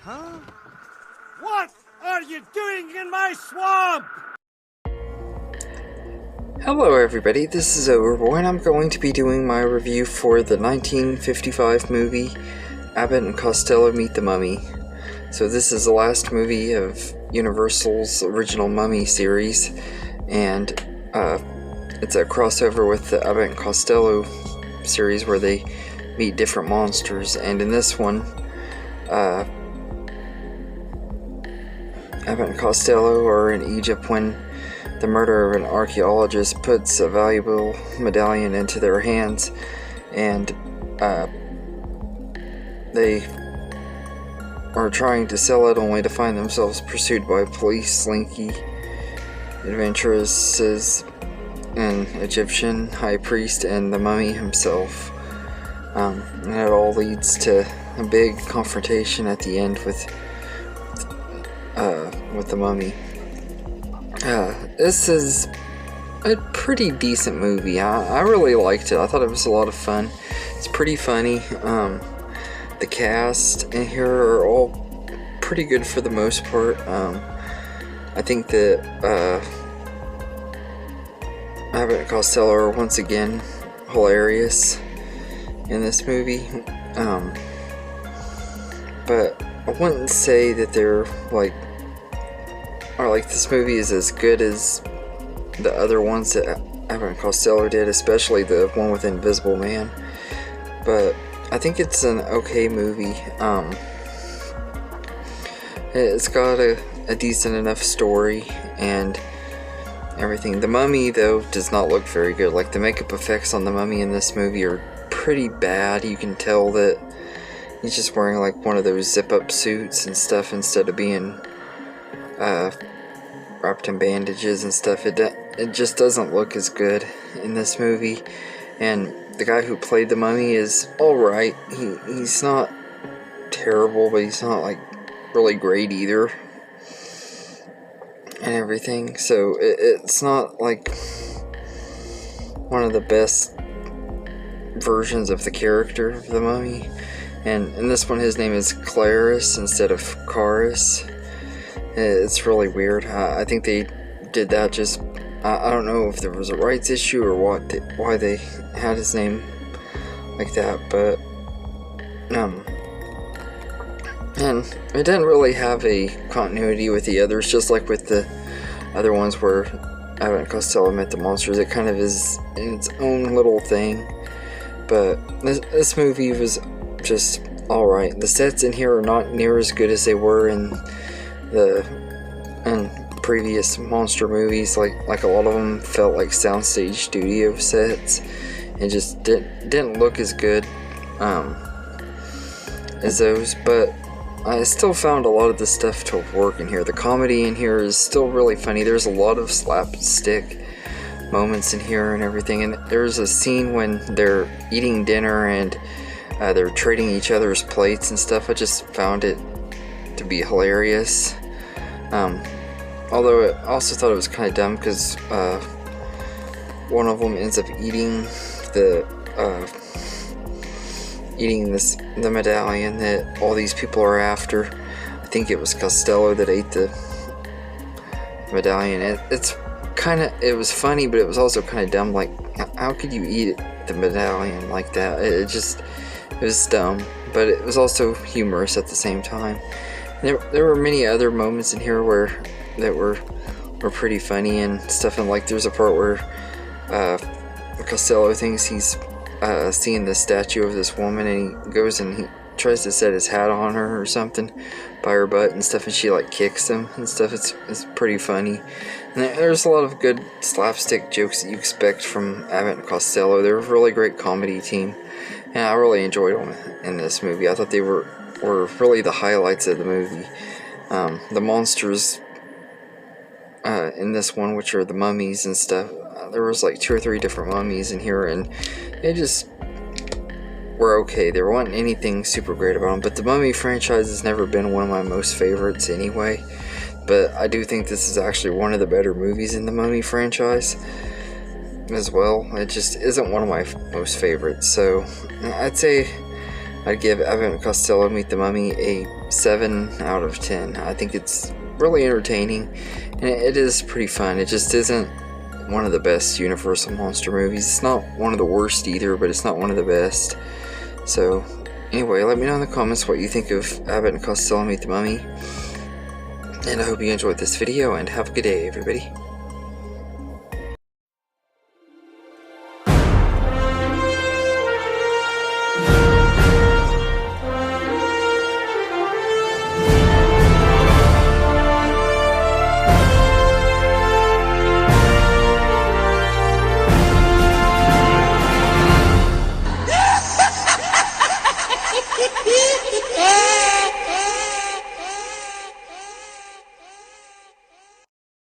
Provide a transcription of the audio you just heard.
Huh? What are you doing in my swamp? Hello everybody, this is Overboy, and I'm going to be doing my review for the 1955 movie Abbott and Costello Meet the Mummy. So this is the last movie of Universal's original Mummy series, and it's a crossover with the Abbott and Costello series where they meet different monsters. And in this one, Abbott and Costello are in Egypt when the murder of an archaeologist puts a valuable medallion into their hands, and they are trying to sell it only to find themselves pursued by police, slinky adventuresses, an Egyptian high priest, and the mummy himself. And it all leads to a big confrontation at the end with the mummy. This is a pretty decent movie. I really liked it. I thought it was a lot of fun. It's pretty funny. The cast in here are all pretty good for the most part. I think that Abbott and Costello are once again hilarious in this movie. But I wouldn't say that they're this movie is as good as the other ones that Abbott and Costello did, especially the one with Invisible Man. But I think it's an okay movie. It's got a decent enough story and everything. The mummy, though, does not look very good. Like, the makeup effects on the mummy in this movie are pretty bad. You can tell that he's just wearing like one of those zip-up suits and stuff instead of being wrapped in bandages and stuff. It just doesn't look as good in this movie. And the guy who played the mummy is alright. He's not terrible, but he's not like really great either and everything. So it's not like one of the best versions of the character of the mummy. And in this one, his name is Clarice instead of Caris. It's really weird. I think they did that just... I don't know if there was a rights issue or why they had his name like that, but... and it didn't really have a continuity with the others, just like with the other ones where Abbott and Costello met the monsters. It kind of is in its own little thing. But this movie was just alright. The sets in here are not near as good as they were in previous monster movies. Like a lot of them felt like soundstage studio sets and just didn't look as good as those. But I still found a lot of the stuff to work in here. The comedy in here is still really funny. There's a lot of slapstick moments in here and everything. And there's a scene when they're eating dinner and they're trading each other's plates and stuff. I just found it to be hilarious. Although I also thought it was kind of dumb because one of them ends up eating the medallion that all these people are after. I think it was Costello that ate the medallion. It was funny, but it was also kind of dumb. Like, how could you eat the medallion like that? It was dumb, but it was also humorous at the same time. There were many other moments in here that were pretty funny and stuff. And like, there's a part where Costello thinks he's seeing the statue of this woman, and he goes and he tries to set his hat on her or something by her butt and stuff, and she like kicks him and stuff. It's pretty funny. And there's a lot of good slapstick jokes that you expect from Abbott and Costello. They're a really great comedy team, and I really enjoyed them in this movie. I thought they were really the highlights of the movie. The monsters in this one, which are the mummies and stuff, there was like 2 or 3 different mummies in here, and they just were okay. There wasn't anything super great about them, but the Mummy franchise has never been one of my most favorites anyway. But I do think this is actually one of the better movies in the Mummy franchise as well. It just isn't one of my most favorites, so I'd say I'd give Abbott and Costello Meet the Mummy a 7 out of 10. I think it's really entertaining, and it is pretty fun. It just isn't one of the best Universal monster movies. It's not one of the worst either, but it's not one of the best. So, anyway, let me know in the comments what you think of Abbott and Costello Meet the Mummy. And I hope you enjoyed this video, and have a good day, everybody.